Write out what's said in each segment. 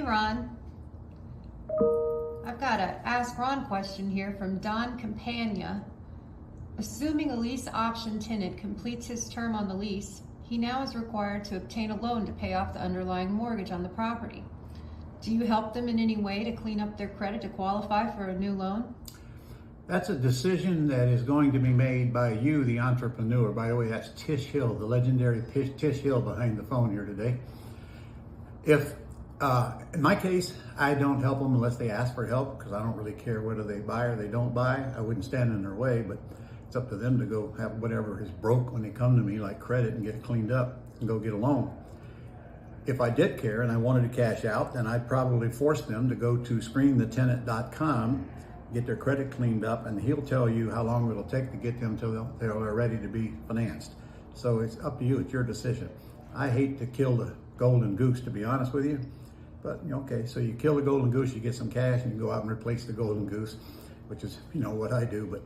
Hey, Ron. I've got a Ask Ron question here from Don Campagna. Assuming a lease option tenant completes his term on the lease, he now is required to obtain a loan to pay off the underlying mortgage on the property. Do you help them in any way to clean up their credit to qualify for a new loan? That's a decision that is going to be made by you, the entrepreneur. By the way, that's Tish Hill, the legendary Tish Hill behind the phone here today. If, in my case, I don't help them unless they ask for help, because I don't really care whether they buy or they don't buy. I wouldn't stand in their way, but it's up to them to go have whatever is broke when they come to me, like credit, and get it cleaned up and go get a loan. If I did care and I wanted to cash out, then I'd probably force them to go to screenthetenant.com, get their credit cleaned up, and he'll tell you how long it'll take to get them till they're ready to be financed. So it's up to you, it's your decision. I hate to kill the golden goose, to be honest with you, but okay, so you kill the golden goose, you get some cash, and you go out and replace the golden goose, which is what I do. But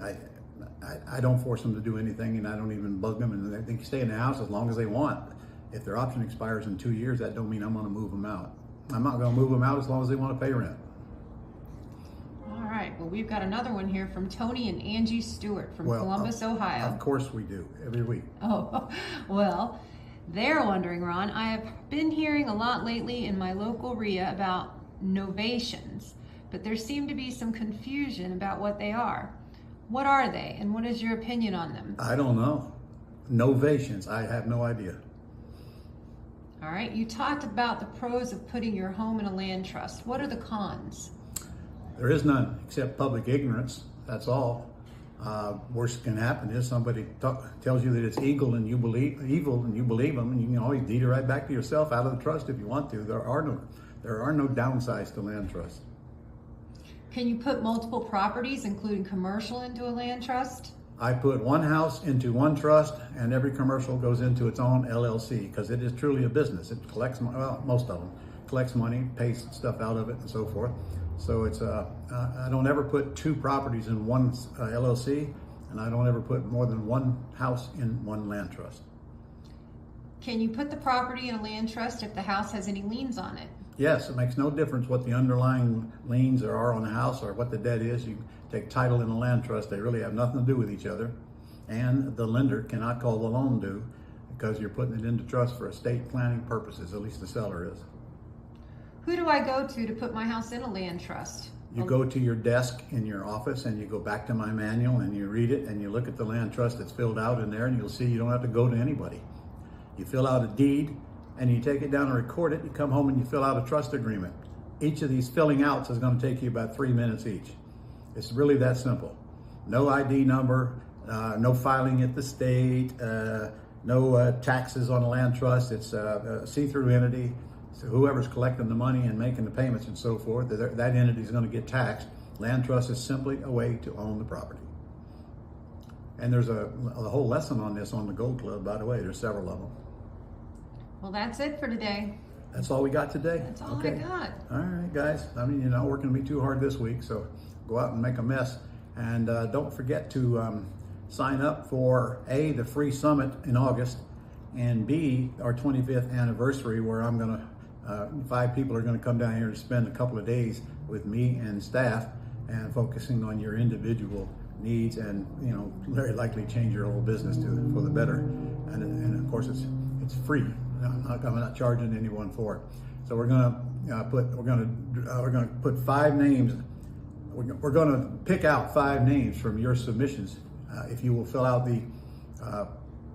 I don't force them to do anything, and I don't even bug them, and they can stay in the house as long as they want. If their option expires in 2 years, that don't mean I'm going to move them out. I'm not going to move them out as long as they want to pay rent. All right, well, we've got another one here from Tony and Angie Stewart from Columbus, Ohio. Of course we do, every week. Oh, well, they're wondering, Ron, I have been hearing a lot lately in my local RIA about novations, but there seemed to be some confusion about what they are. What are they, and what is your opinion on them? I don't know. Novations, I have no idea. All right, you talked about the pros of putting your home in a land trust. What are the cons? There is none, except public ignorance. That's all. Worst can happen is somebody tells you that it's evil and you believe them, and you can always deed it right back to yourself out of the trust if you want to. There are no downsides to land trust. Can you put multiple properties, including commercial, into a land trust? I put one house into one trust, and every commercial goes into its own LLC, because it is truly a business. It collects, well, most of them collects money, pays stuff out of it, and so forth. So it's I don't ever put two properties in one LLC, and I don't ever put more than one house in one land trust. Can you put the property in a land trust if the house has any liens on it? Yes, it makes no difference what the underlying liens are on the house or what the debt is. You take title in a land trust, they really have nothing to do with each other. And the lender cannot call the loan due because you're putting it into trust for estate planning purposes, at least the seller is. Who do I go to put my house in a land trust? You go to your desk in your office and you go back to my manual and you read it and you look at the land trust that's filled out in there, and you'll see you don't have to go to anybody. You fill out a deed and you take it down and record it. You come home and you fill out a trust agreement. Each of these filling outs is going to take you about 3 minutes each. It's really that simple. No ID number, no filing at the state, no taxes on the land trust. It's a see-through entity. So whoever's collecting the money and making the payments and so forth, that entity is going to get taxed. Land trust is simply a way to own the property. And there's a whole lesson on this on the Gold Club, by the way. There's several of them. Well, that's it for today. That's all we got today? That's all I got. All right, guys. I mean, you're not working me too hard this week, so go out and make a mess. And don't forget to sign up for A, the free summit in August, and B, our 25th anniversary, where I'm going to 5 people are going to come down here to spend a couple of days with me and staff, and focusing on your individual needs, and very likely change your whole business for the better. And of course, it's free. I'm not charging anyone for it. So we're going to put 5 names. We're going to pick out 5 names from your submissions. If you will fill out the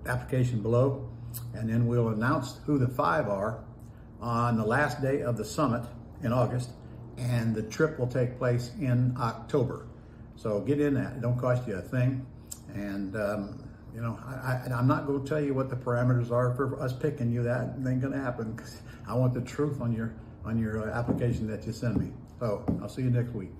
application below, and then we'll announce who the 5 are on the last day of the summit in August, and the trip will take place in October. So get in that. It don't cost you a thing. And I'm not going to tell you what the parameters are for us picking you. That ain't going to happen, because I want the truth on your application that you send me. So I'll see you next week.